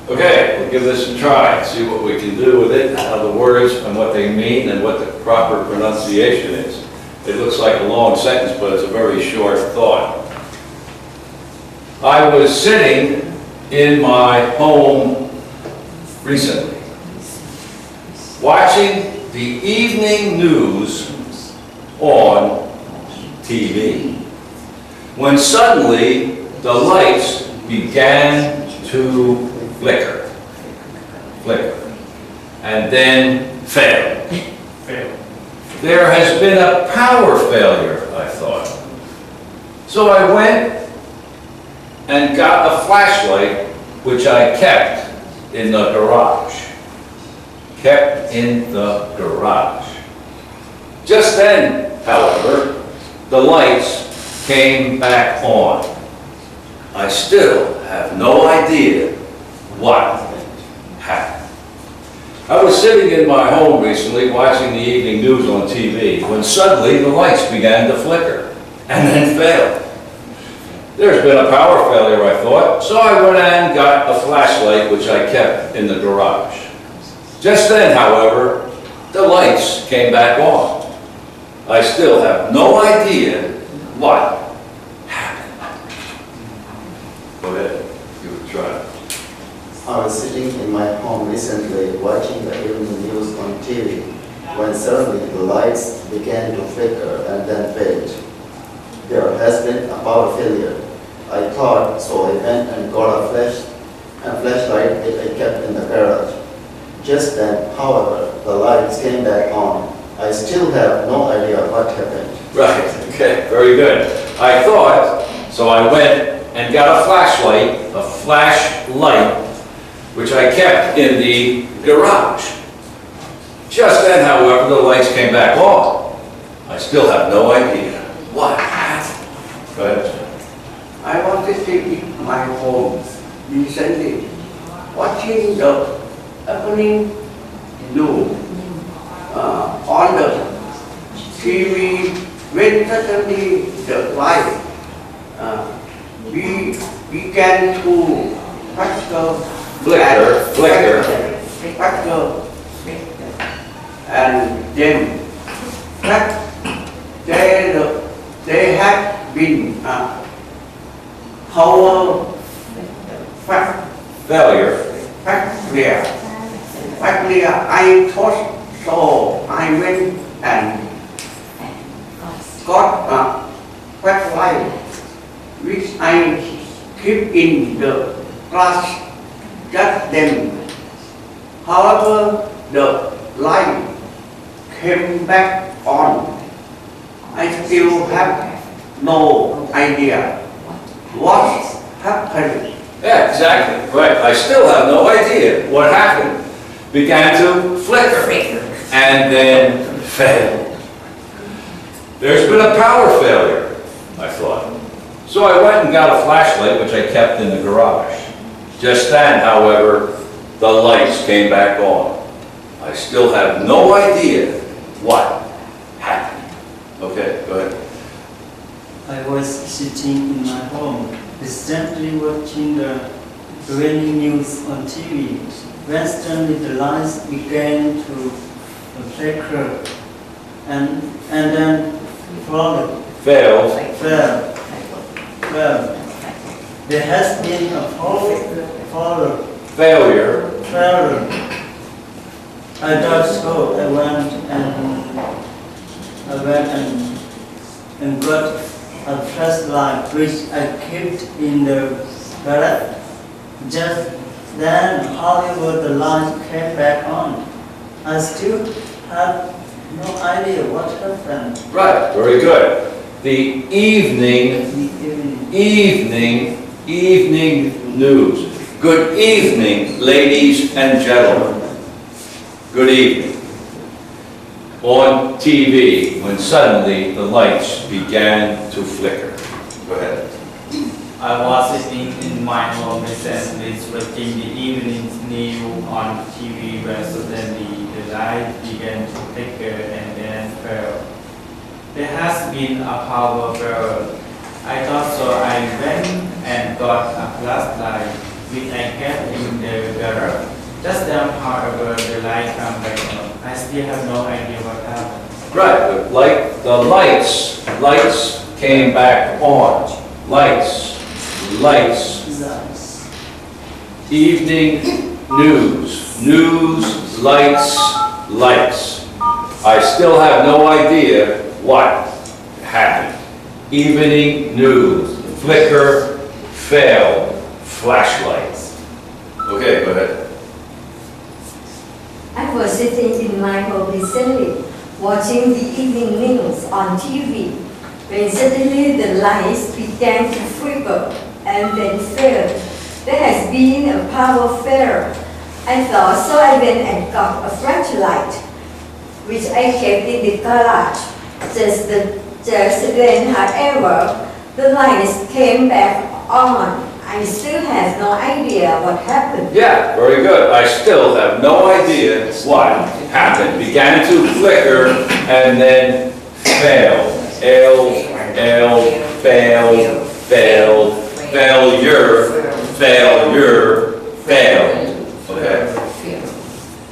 Okay, we'll give this a try, see what we can do with it, how the words and what they mean and what the proper pronunciation is. It looks like a long sentence, but it's a very short thought. I was sitting in my home recently, watching the evening news on TV, when suddenly the lights began to flicker, and then fail. There has been a power failure, I thought. So I went and got a flashlight, which I kept in the garage. Just then, however, the lights came back on. I still have no idea what happened. I was sitting in my home recently watching the evening news on TV when suddenly the lights began to flicker and then fail. There's been a power failure, I thought, so I went and got a flashlight which I kept in the garage. Just then, however, the lights came back on. I still have no idea what happened. Go ahead, give it a try. I was sitting in my home recently watching the evening news on TV when suddenly the lights began to flicker and then fade. There has been a power failure. I thought, so I went and got a flashlight which I kept in the garage. Just then, however, the lights came back on. I still have no idea what happened. Right, okay, very good. I thought, so I went and got a flashlight, which I kept in the garage. Just then, however, the lights came back on. I still have no idea what happened. Go ahead. I was sitting in my home recently, watching the happening news on the TV. When suddenly the light began to flicker, and then they had been power failure. I thought so. I went and got a flashlight which I keep in the glass. Just then, however, the light came back on. I still have no idea what happened. Yeah, exactly, right. I still have no idea what happened. Began to flicker and then failed. There's been a power failure, I thought. So I went and got a flashlight, which I kept in the garage. Just then, however, the lights came back on. I still have no idea what happened. Okay, go ahead. I was sitting in my home, distinctly watching the evening news on TV. When suddenly the lights began to flicker and then failed. there has been a Failure. failure. I thought so. I went and got a flashlight which I kept in the garage. Just then, however, the light came back on. I still have no idea what happened. Right, very good. The evening news. Good evening, ladies and gentlemen. Good evening. On TV, when suddenly the lights began to flicker. Go ahead. I was sitting in my home recently watching the evening news on TV when suddenly the light began to flicker and then fell. There has been a power failure. I thought so. I went and got a flashlight which I kept in the garage. Just then, however, the light came back on. I still have no idea what happened. Right, the lights came back on. Lights. Evening news, lights. I still have no idea what happened. Evening news, flicker, fail, flashlights. Okay, go ahead. I was sitting in my home recently, watching the evening news on TV, when suddenly the lights began to flicker and then fail. There has been a power failure. I thought so. I went and got a flashlight, which I kept in the garage. Just then, however, the lights came back on. I still have no idea what happened. Yeah, very good. I still have no idea what happened. Began to flicker and then failed. Failed. Okay.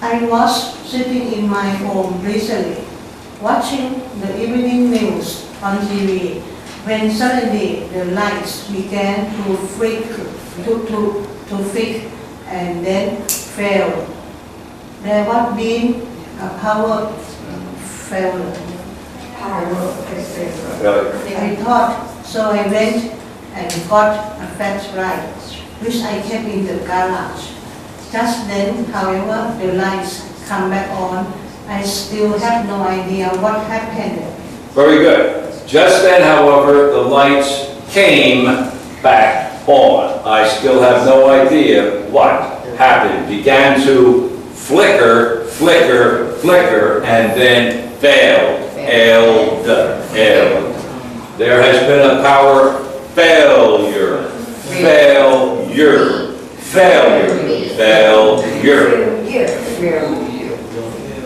I was sitting in my home recently, watching the evening news on TV, when suddenly the lights began to flicker and then fail. There was been a power failure. I thought, so I went and got a flashlight, which I kept in the garage. Just then, however, the lights come back on. I still have no idea what happened. Very good. Just then, however, the lights came back on. I still have no idea what happened. Began to flicker, and then failed. There has been a power failure.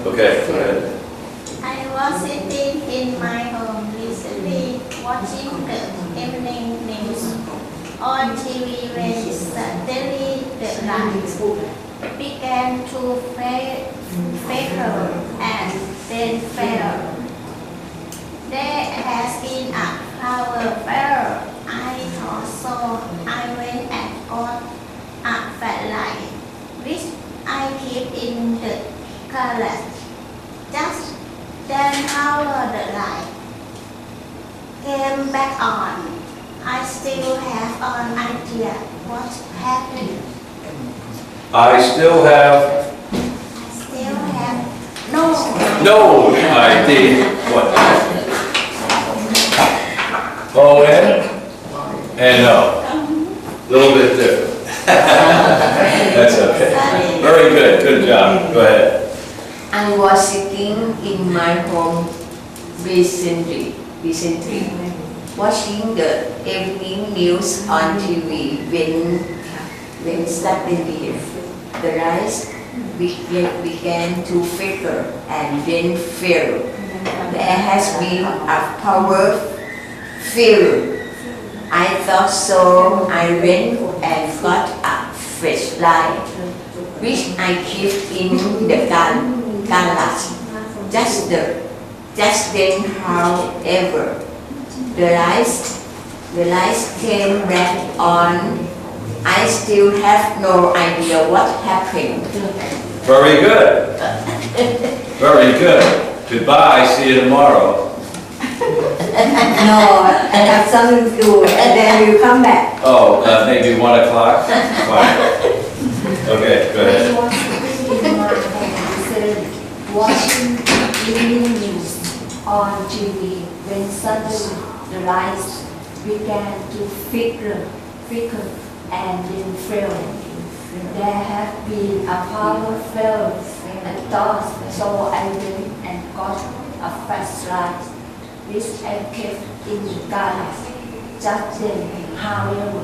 Okay, go ahead. I was sitting in my home recently watching the evening news on TV when suddenly the lights began to flicker and then fail. There has been a power failure. I thought so. I went and got a flashlight, which I keep in the garage. Just then, however, the light came back on. I still have an idea what happened. I still have no idea what happened. And no. A little bit different. That's okay. Very good. Good job. Go ahead. I was sitting in my home recently, watching the evening news on TV when suddenly the lights began to flicker and then fail. There has been a power failure. I thought so. I went and got a flashlight, which I kept in the garage. Just then, however, the lights the lights came back on. I still have no idea what happened. Very good. Very good. Goodbye, see you tomorrow. No, I have something to do, and then you come back. Oh, maybe 1 o'clock? Fine. Okay, go ahead. I was sitting in my home, watching evening news on TV, when suddenly the lights began to flicker, and then fail. There had been a power failure and thought, so I went and got a flashlight, which I kept in the garage. Just then, however,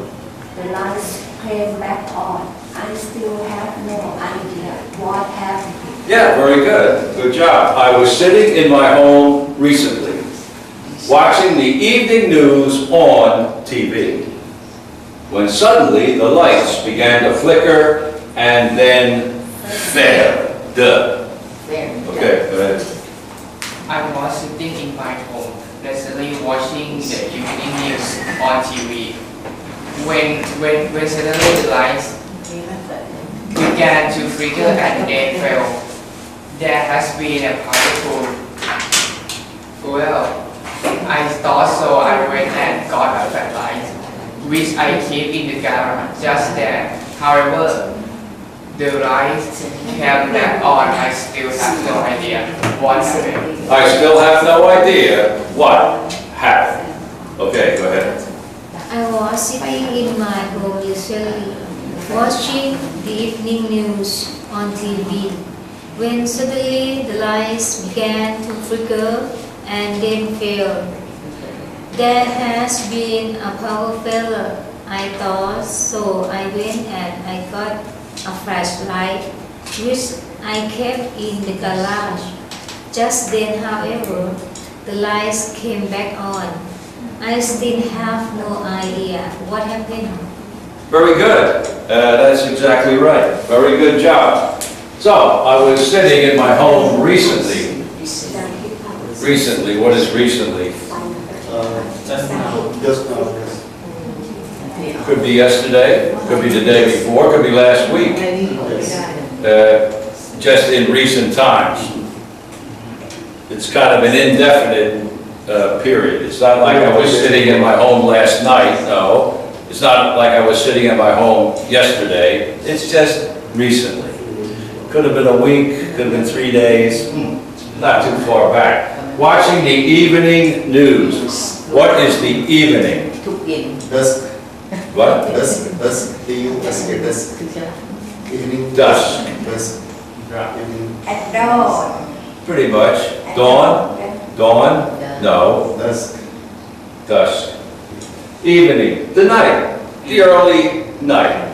the lights came back on. I still have no idea what happened. Yeah, very good. Good job. I was sitting in my home recently, watching the evening news on TV, when suddenly the lights began to flicker and then failed. Okay, go ahead. I was sitting in my home, recently watching the evening news on TV. When suddenly the lights began to flicker and then fell, there has been a powerful. Well, I thought so. I went and got a flashlight, which I keep in the garage. Just then, however, the lights came back on. I still have no idea what happened. I still have no idea what happened. Okay, go ahead. I was sitting in my home recently, watching the evening news on TV, when suddenly the lights began to flicker and then fail. There has been a power failure, I thought, so I went and I got a flashlight, which I kept in the garage. Just then, however, the lights came back on. I still have no idea what happened. Very good. That's exactly right. Very good job. So, I was sitting in my home recently. Recently, what is recently? Just now, yes. Could be yesterday, could be the day before, could be last week. Just in recent times. It's kind of an indefinite period. It's not like I was sitting in my home last night, no. It's not like I was sitting in my home yesterday. It's just recently. Could have been a week, could have been 3 days, not too far back. Watching the evening news. What is the evening? Dusk, What? dusk, D-U-S-K, dusk. Evening. Dusk. Dusk. Evening. At dawn. Pretty much. Dawn? Dawn? No. Dusk. Dusk. Evening. The night. The early night.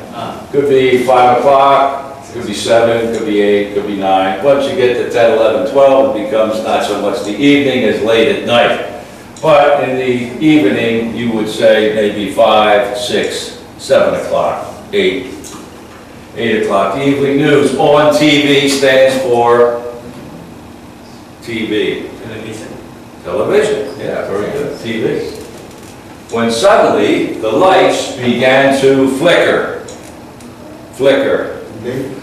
Could be 5 o'clock, could be 7, could be 8, could be 9. Once you get to 10, 11, 12, it becomes not so much the evening as late at night. But in the evening, you would say maybe 5, 6, 7 o'clock, 8. 8 o'clock. Evening news on TV stands for TV. Television. Television, yeah, very good, TV. When suddenly the lights began to flicker. Flicker. Blink.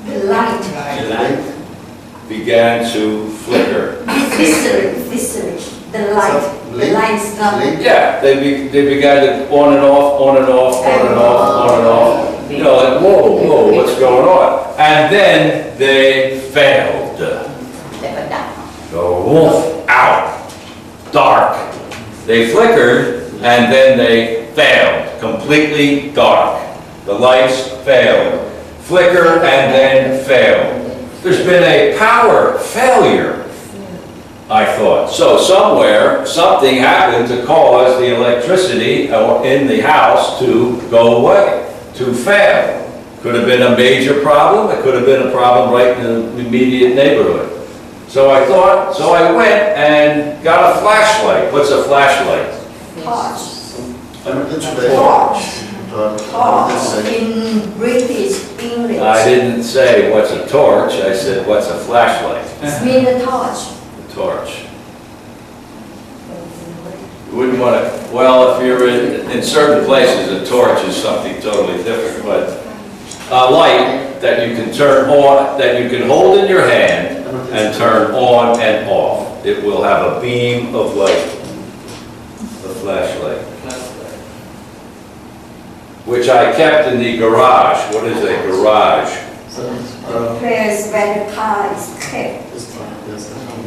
The light. Blink. Began to flicker. Visceral. The light. The light's not. Blink. Yeah, they began to on and off, on and off, on and off, on and off. You know, like, whoa, what's going on? And then they failed. Go woof, out, dark. They flickered and then they failed, completely dark. The lights failed. Flicker and then failed. There's been a power failure, I thought. So somewhere, something happened to cause the electricity in the house to go away, to fail. Could have been a major problem. It could have been a problem right in the immediate neighborhood. So I thought, so I went and got a flashlight. What's a flashlight? Torch in British English. I didn't say what's a torch. I said what's a flashlight? It means a torch. A torch. You wouldn't want to, well, if you're in certain places, a torch is something totally different, but a light that you can turn on, that you can hold in your hand and turn on and off. It will have a beam of light, a flashlight, which I kept in the garage. What is a garage? Place where the car is kept.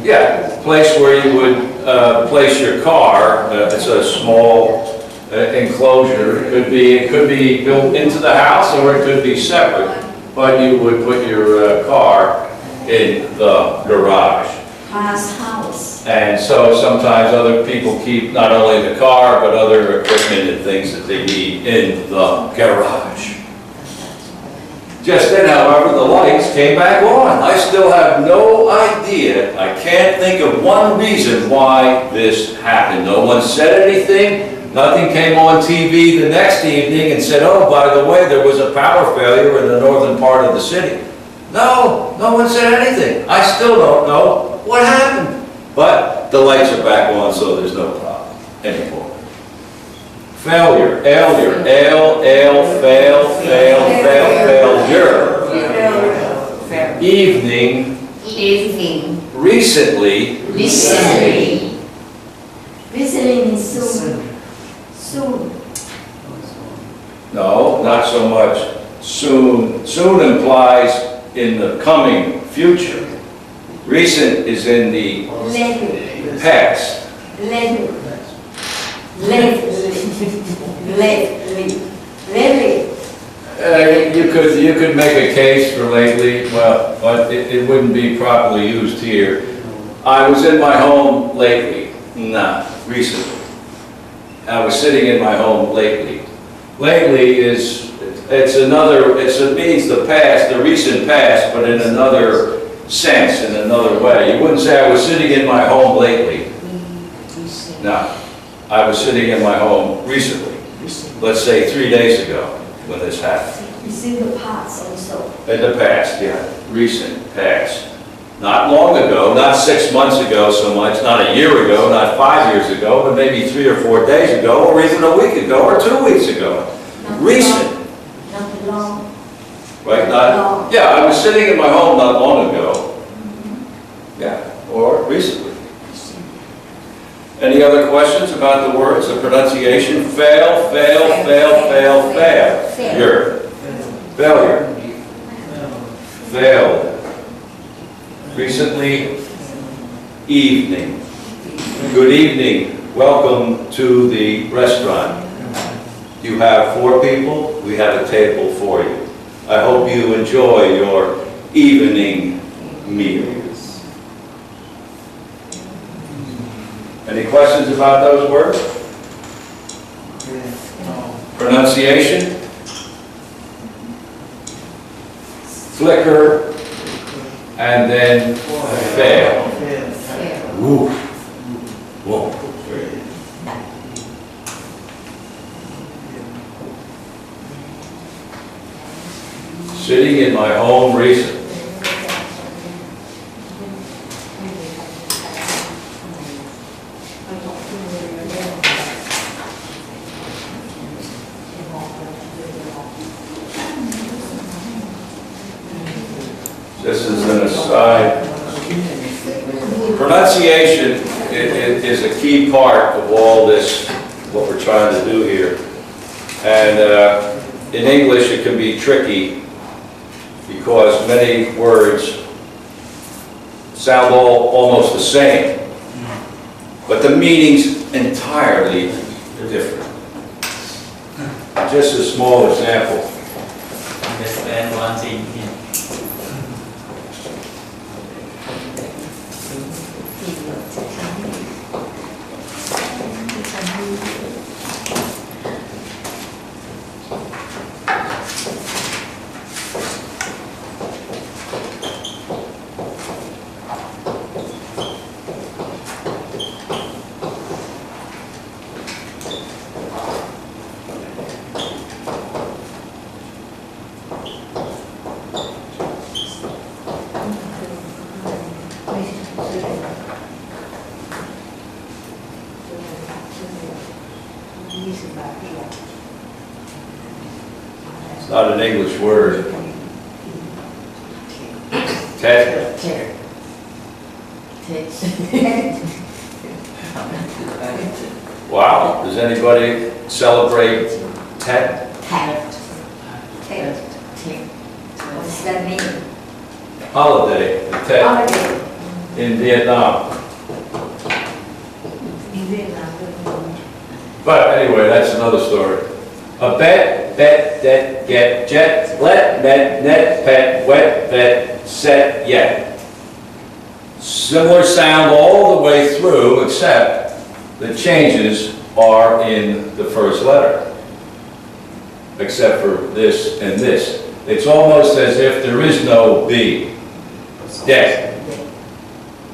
Yeah, place where you would place your car. It's a small enclosure. It could be built into the house, or it could be separate. But you would put your car in the garage. Past house. And so sometimes other people keep not only the car, but other equipment and things that they need in the garage. Just then, however, the lights came back on. I still have no idea. I can't think of one reason why this happened. No one said anything. Nothing came on TV the next evening and said, oh, by the way, there was a power failure in the northern part of the city. No, no one said anything. I still don't know what happened. But the lights are back on, so there's no problem anymore. Failure, failure, fail, failure. Evening, recently, Recently means soon. Soon. no, not so much soon. Soon implies in the coming future. Recent is in the Lately. past. Lately. Lately. You could make a case for lately, well, but it wouldn't be properly used here. I was in my home lately. Nah, recently. I was sitting in my home lately. Lately it means the past, the recent past, but in another sense, in another way. You wouldn't say I was sitting in my home lately. No, I was sitting in my home recently. Let's say 3 days ago when this happened. It's in the past also. In the past, yeah, recent past. Not long ago, not 6 months ago so much, not a year ago, not 5 years ago, but maybe 3 or 4 days ago, or even a week ago, or 2 weeks ago. Recent. Not long. Right, not, yeah, I was sitting in my home not long ago. Yeah, or recently. Any other questions about the words, the pronunciation? Fail, fail, fail, fail, fail. Failure. Failure. Failed. Recently, evening. Good evening. Welcome to the restaurant. You have 4 people. We have a table for you. I hope you enjoy your evening meal. Any questions about those words? Pronunciation? Flicker, and then fail. Woo. Whoa. Sitting in my home recently. This is an aside. Pronunciation is a key part of all this, what we're trying to do here. And in English it can be tricky because many words sound almost the same, but the meaning's entirely different. Just a small example. Understand one thing here. Not an English word. Tet? Wow, does anybody celebrate Tet? What's that mean? Holiday, the Tet Holiday. in Vietnam. In Vietnam. But anyway, that's another story. A bet, get, jet, let, met, net, pet, wet, vet, set, yet. Similar sound all the way through, except the changes are in the first letter. Except for this and this. It's almost as if there is no B. Det.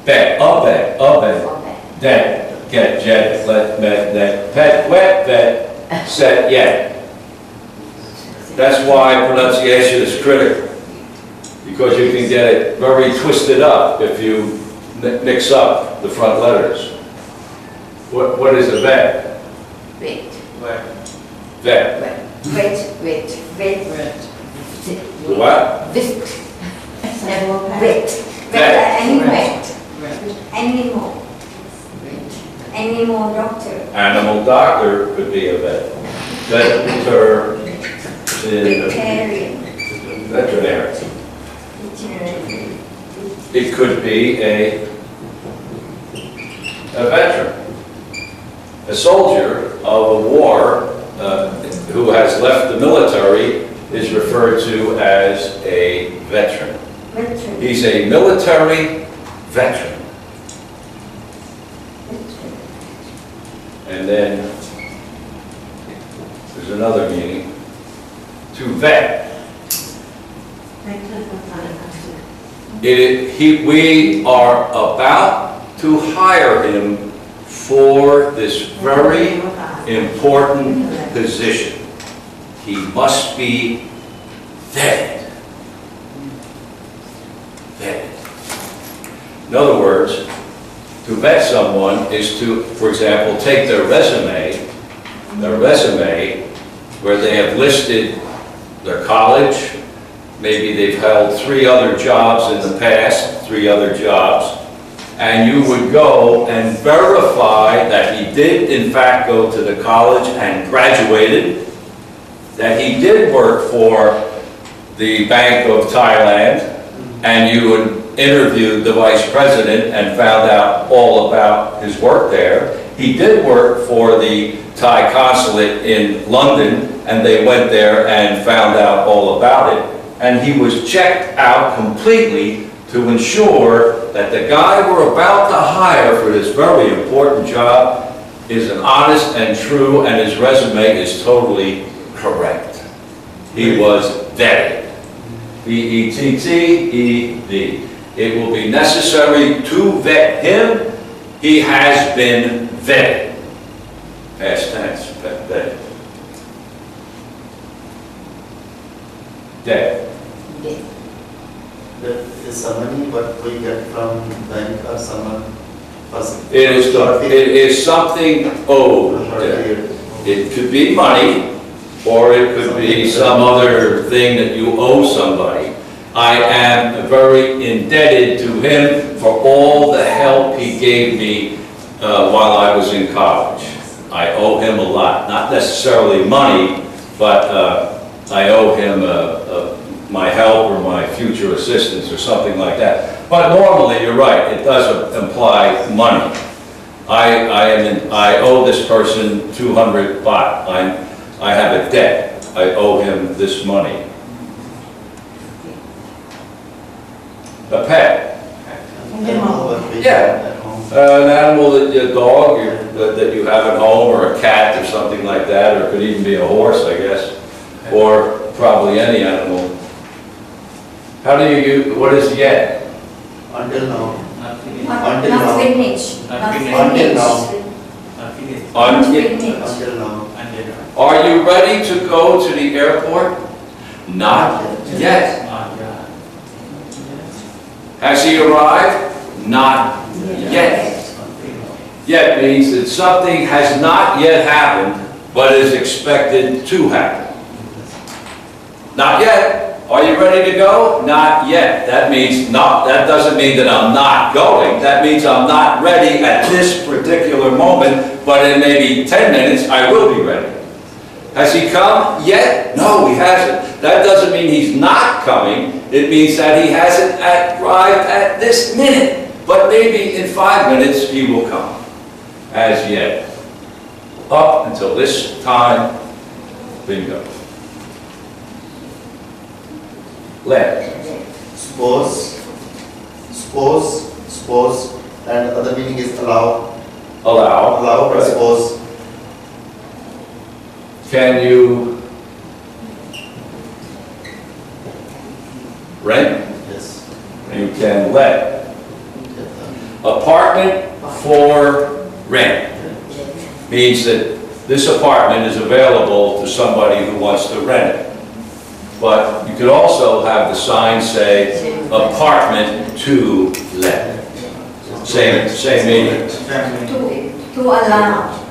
Bet, a bet, det, get, jet, let, met, net, pet, wet, vet, set, yet. That's why pronunciation is critical, because you can get it very twisted up if you mix up the front letters. What is a vet? Wait, Vet. wait, wait. What? Wait. Wait. Vet. Animal. Animal doctor. Animal doctor could be a vet. Veterinarian. Vegetarian. Veterinarian. It could be a veteran. A soldier of a war who has left the military is referred to as a veteran. Veteran. He's a military veteran. And then there's another meaning. To vet. We are about to hire him for this very important position. He must be vetted. Vetted. In other words, to vet someone is to, for example, take their resume where they have listed their college, maybe they've held 3 other jobs in the past, 3 other jobs, and you would go and verify that he did in fact go to the college and graduated, that he did work for the Bank of Thailand, and you would interview the vice president and found out all about his work there. He did work for the Thai consulate in London, and they went there and found out all about it. And he was checked out completely to ensure that the guy we're about to hire for this very important job is an honest and true, and his resume is totally correct. He was vetted. V-E-T-T-E-D. It will be necessary to vet him. He has been vetted. Past tense, vetted. Dead. That is some money what we get from bank or someone. It is something owed. It could be money, or it could be some other thing that you owe somebody. I am very indebted to him for all the help he gave me while I was in college. I owe him a lot, not necessarily money, but I owe him my help or my future assistance or something like that. But normally, you're right, it does imply money. I owe this person 200 baht. I have a debt. I owe him this money. A pet. Yeah. An animal, a dog that you have at home, or a cat or something like that, or it could even be a horse, I guess, or probably any animal. How do you use, what is yet? Until now. Not finished. Not finished. Not finished. Until now. Not finished. Until now. Are you ready to go to the airport? Not yet. Has he arrived? Not yet. Yet means that something has not yet happened, but is expected to happen. Not yet. Are you ready to go? Not yet. That means not, that doesn't mean that I'm not going. That means I'm not ready at this particular moment, but in maybe 10 minutes, I will be ready. Has he come yet? No, he hasn't. That doesn't mean he's not coming. It means that he hasn't arrived at this minute. But maybe in 5 minutes, he will come. As yet. Up until this time, bingo. Let. Suppose, and other meaning is allow. Allow. Allow, Right. suppose. Can you rent? Yes. You can let. Apartment for rent means that this apartment is available to somebody who wants to rent it. But you could also have the sign say apartment to let. Same meaning. To allow.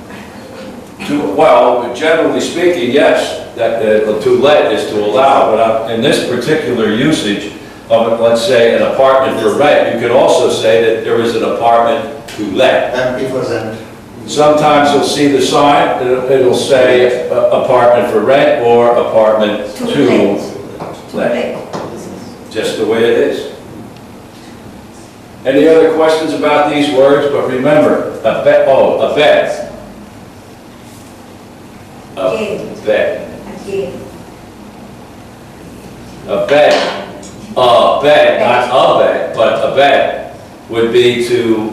Well, generally speaking, yes, that to let is to allow, but in this particular usage of, let's say, an apartment for rent, you could also say that there is an apartment to let. Empty for rent. Sometimes you'll see the sign, it'll say apartment for rent or apartment to let. Just the way it is. Any other questions about these words? But remember, a bet. A bet. Again. A bet, not a bet, but a bet would be to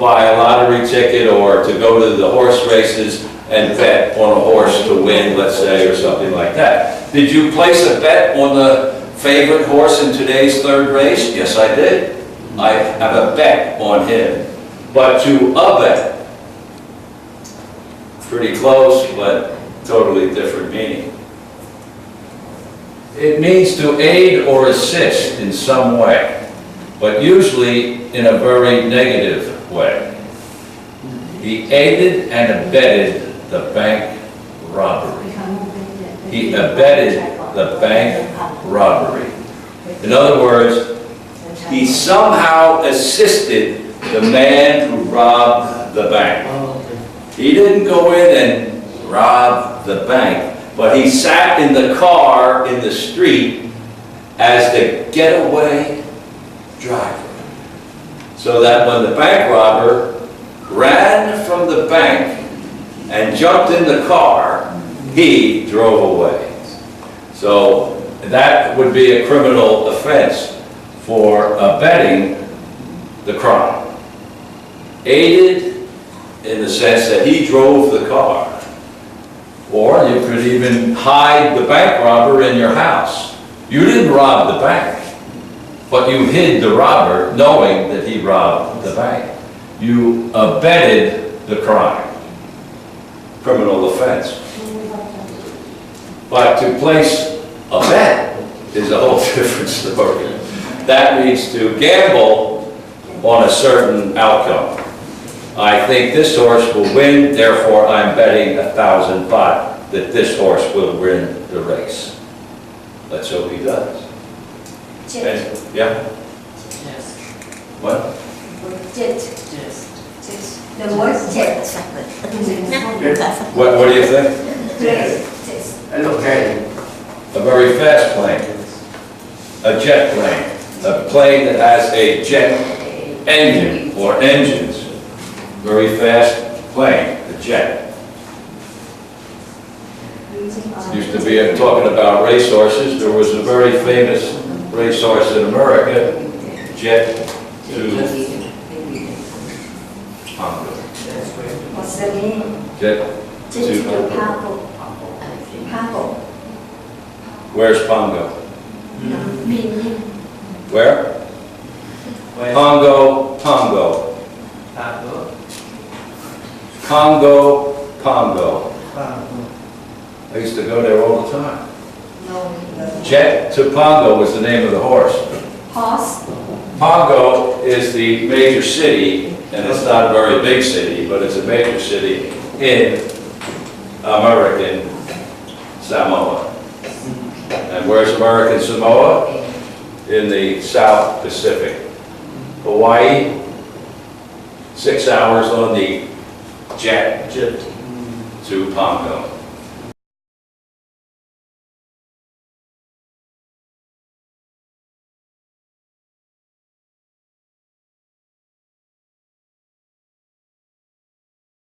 buy a lottery ticket or to go to the horse races and bet on a horse to win, let's say, or something like that. Did you place a bet on the favorite horse in today's third race? Yes, I did. I have a bet on him. But to a bet, pretty close, but totally different meaning. It means to aid or assist in some way, but usually in a very negative way. He aided and abetted the bank robbery. He abetted the bank robbery. In other words, he somehow assisted the man who robbed the bank. He didn't go in and rob the bank, but he sat in the car in the street as the getaway driver. So that when the bank robber ran from the bank and jumped in the car, he drove away. So that would be a criminal offense for abetting the crime. Aided in the sense that he drove the car. Or you could even hide the bank robber in your house. You didn't rob the bank, but you hid the robber knowing that he robbed the bank. You abetted the crime. Criminal offense. But to place a bet is a whole different story. That means to gamble on a certain outcome. I think this horse will win, therefore I'm betting 1,005 that this horse will win the race. Let's hope he does. Jet. Yeah? Yes. What? Jet. Yes. The word jet. What do you think? Plane. Okay. A very fast plane. A jet plane. A plane that has a jet engine or engines. Very fast plane, a jet. Used to be talking about racehorses. There was a very famous racehorse in America, Jet to Pongo. What's the name? Jet to Purple. Purple. Where's Pongo? Meaning. Where? Pongo, Pongo. Pongo, Pongo. I used to go there all the time. No. Jet to Pongo was the name of the horse. Horse. Pongo is the major city, and it's not a very big city, but it's a major city in American Samoa. And Where's American Samoa? In the South Pacific. Hawaii, 6 hours on the jet to Pongo.